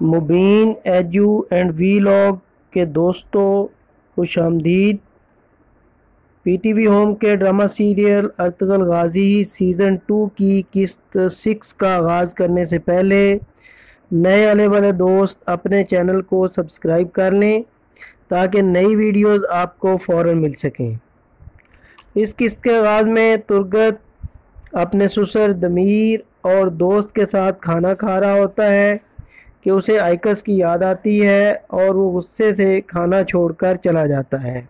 Mubeen ایجو and vlog کے دوستوں خوش آمدید۔ پی ٹی وی ہوم کے drama serial Ertugrul Ghazi season 2 کی قسط 6 کا آغاز کرنے سے پہلے نئے آنے والے دوست اپنے چینل کو سبسکرائب کر لیں تاکہ نئی ویڈیوز آپ کو فوراً مل سکیں۔ اس قسط کے آغاز میں ترگت اپنے سسر دمیر اور دوست کے ساتھ کھانا کھا رہا ہوتا ہے کہ اسے آئکس کی یاد آتی ہے اور وہ غصے سے کھانا چھوڑ کر چلا جاتا ہے۔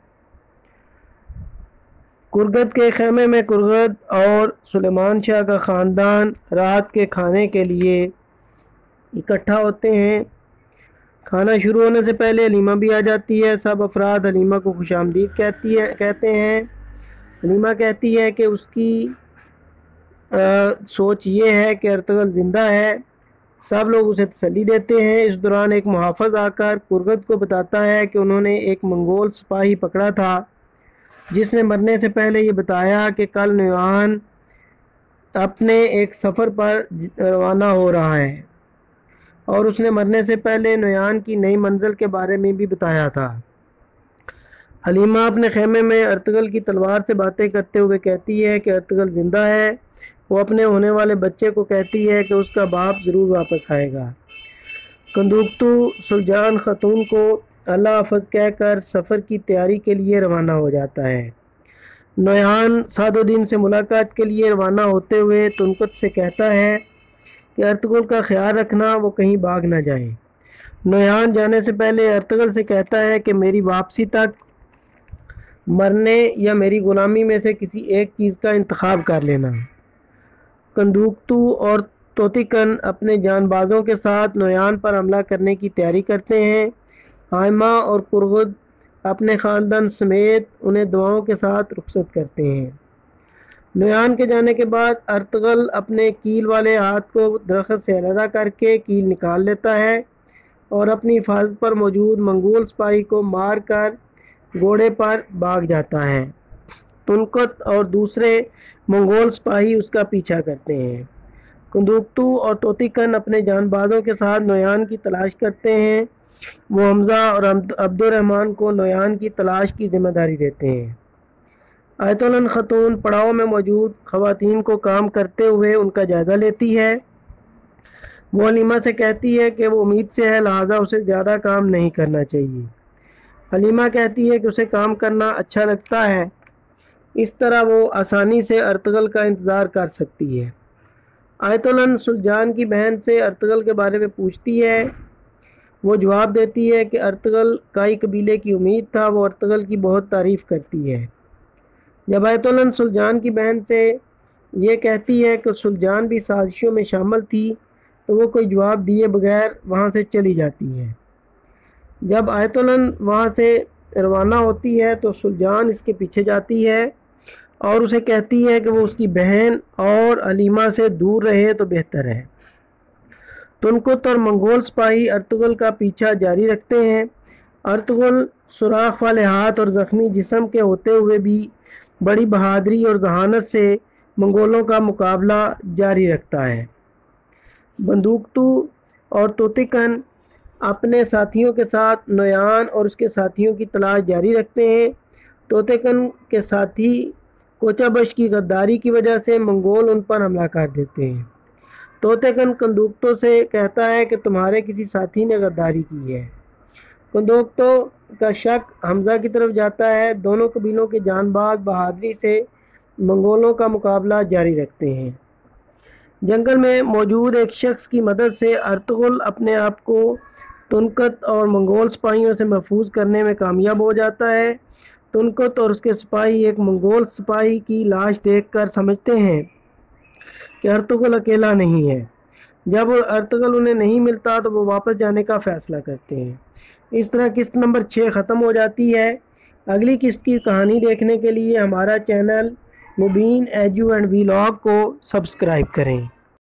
کرگت کے خیمے میں کرگت اور سلیمان شاہ کا خاندان رات کے کھانے کے لیے اکٹھا ہوتے ہیں۔ کھانا شروع ہونے سے پہلے حلیمہ بھی آ جاتی ہے۔ سب افراد حلیمہ کو خوش آمدید کہتے ہیں۔ حلیمہ کہتی ہے کہ اس کی سوچ یہ ہے کہ ارطغرل زندہ ہے۔ سب لوگ اسے تسلی دیتے ہیں۔ اس دوران ایک محافظ آ کر کرگت کو بتاتا ہے کہ انہوں نے ایک منگول سپاہی پکڑا تھا جس نے مرنے سے پہلے یہ بتایا کہ کل نویان اپنے ایک سفر پر روانہ ہو رہا ہے، اور اس نے مرنے سے پہلے نویان کی نئی منزل کے بارے میں بھی بتایا تھا۔ حلیمہ اپنے خیمے میں ارطغرل کی تلوار سے باتیں کرتے ہوئے کہتی ہے کہ ارطغرل زندہ ہے۔ وہ اپنے ہونے والے بچے کو کہتی ہے کہ اس کا باپ ضرور واپس آئے گا۔ کندوکتو سلجان خاتون کو اللہ حافظ کہہ کر سفر کی تیاری کے لیے روانہ ہو جاتا ہے۔ نویان سعد الدین سے ملاقات کے لیے روانہ ہوتے ہوئے تنکت سے کہتا ہے کہ ارطغرل کا خیال رکھنا، وہ کہیں بھاگ نہ جائے۔ نویان جانے سے پہلے ارطغرل سے کہتا ہے کہ میری واپسی تک مرنے یا میری غلامی میں سے کسی ایک چیز کا انتخاب کر لینا۔ کندوکتو اور توتیکن اپنے جان بازوں کے ساتھ نویان پر حملہ کرنے کی تیاری کرتے ہیں۔ آئمہ اور کرغد اپنے خاندان سمیت انہیں دعاؤں کے ساتھ رخصت کرتے ہیں۔ نویان کے جانے کے بعد ارطغرل اپنے کیل والے ہاتھ کو درخت سے علیحدہ کر کے کیل نکال لیتا ہے اور اپنی حفاظت پر موجود منگول سپاہی کو مار کر گھوڑے پر بھاگ جاتا ہے۔ تنکت اور دوسرے منگول سپاہی اس کا پیچھا کرتے ہیں۔ کندوکتو اور توتیکن اپنے جان بازوں کے ساتھ نویان کی تلاش کرتے ہیں۔ وہ حمزہ اور عبد الرحمن کو نویان کی تلاش کی ذمہ داری دیتے ہیں۔ آیت الن خاتون پڑاؤ میں موجود خواتین کو کام کرتے ہوئے ان کا جائزہ لیتی ہے۔ وہ حلیمہ سے کہتی ہے کہ وہ امید سے ہے، لہٰذا اسے زیادہ کام نہیں کرنا چاہیے۔ حلیمہ کہتی ہے کہ اسے کام کرنا اچھا لگتا ہے، اس طرح وہ آسانی سے ارطغرل کا انتظار کر سکتی ہے۔ آیت الن سلجان کی بہن سے ارطغرل کے بارے میں پوچھتی ہے۔ وہ جواب دیتی ہے کہ ارطغرل کائی قبیلے کی امید تھا، وہ ارطغرل کی بہت تعریف کرتی ہے۔ جب آیت الن سلجان کی بہن سے یہ کہتی ہے کہ سلجان بھی سازشوں میں شامل تھی تو وہ کوئی جواب دیے بغیر وہاں سے چلی جاتی ہے۔ جب آیت الن وہاں سے روانہ ہوتی ہے تو سلجان اس کے پیچھے جاتی ہے اور اسے کہتی ہے کہ وہ اس کی بہن اور حلیمہ سے دور رہے تو بہتر ہے۔ تنکت اور منگول سپاہی ارطغرل کا پیچھا جاری رکھتے ہیں۔ ارطغرل سوراخ والے ہاتھ اور زخمی جسم کے ہوتے ہوئے بھی بڑی بہادری اور ذہانت سے منگولوں کا مقابلہ جاری رکھتا ہے۔ بندوکتو اور توتیکن اپنے ساتھیوں کے ساتھ نویان اور اس کے ساتھیوں کی تلاش جاری رکھتے ہیں۔ توتیکن کے ساتھی کوچابش کی غداری کی وجہ سے منگول ان پر حملہ کر دیتے ہیں۔ توتیکن کندوکتو سے کہتا ہے کہ تمہارے کسی ساتھی نے غداری کی ہے۔ کندوکتو کا شک حمزہ کی طرف جاتا ہے۔ دونوں قبیلوں کے جان باز بہادری سے منگولوں کا مقابلہ جاری رکھتے ہیں۔ جنگل میں موجود ایک شخص کی مدد سے ارطغرل اپنے آپ کو تنکت اور منگول سپاہیوں سے محفوظ کرنے میں کامیاب ہو جاتا ہے۔ تنکت اور اس کے سپاہی ایک منگول سپاہی کی لاش دیکھ کر سمجھتے ہیں کہ ارطغرل اکیلا نہیں ہے۔ جب ارطغرل انہیں نہیں ملتا تو وہ واپس جانے کا فیصلہ کرتے ہیں۔ اس طرح قسط نمبر 6 ختم ہو جاتی ہے۔ اگلی قسط کی کہانی دیکھنے کے لیے ہمارا چینل مبین ایجو اینڈ ویلاگ کو سبسکرائب کریں۔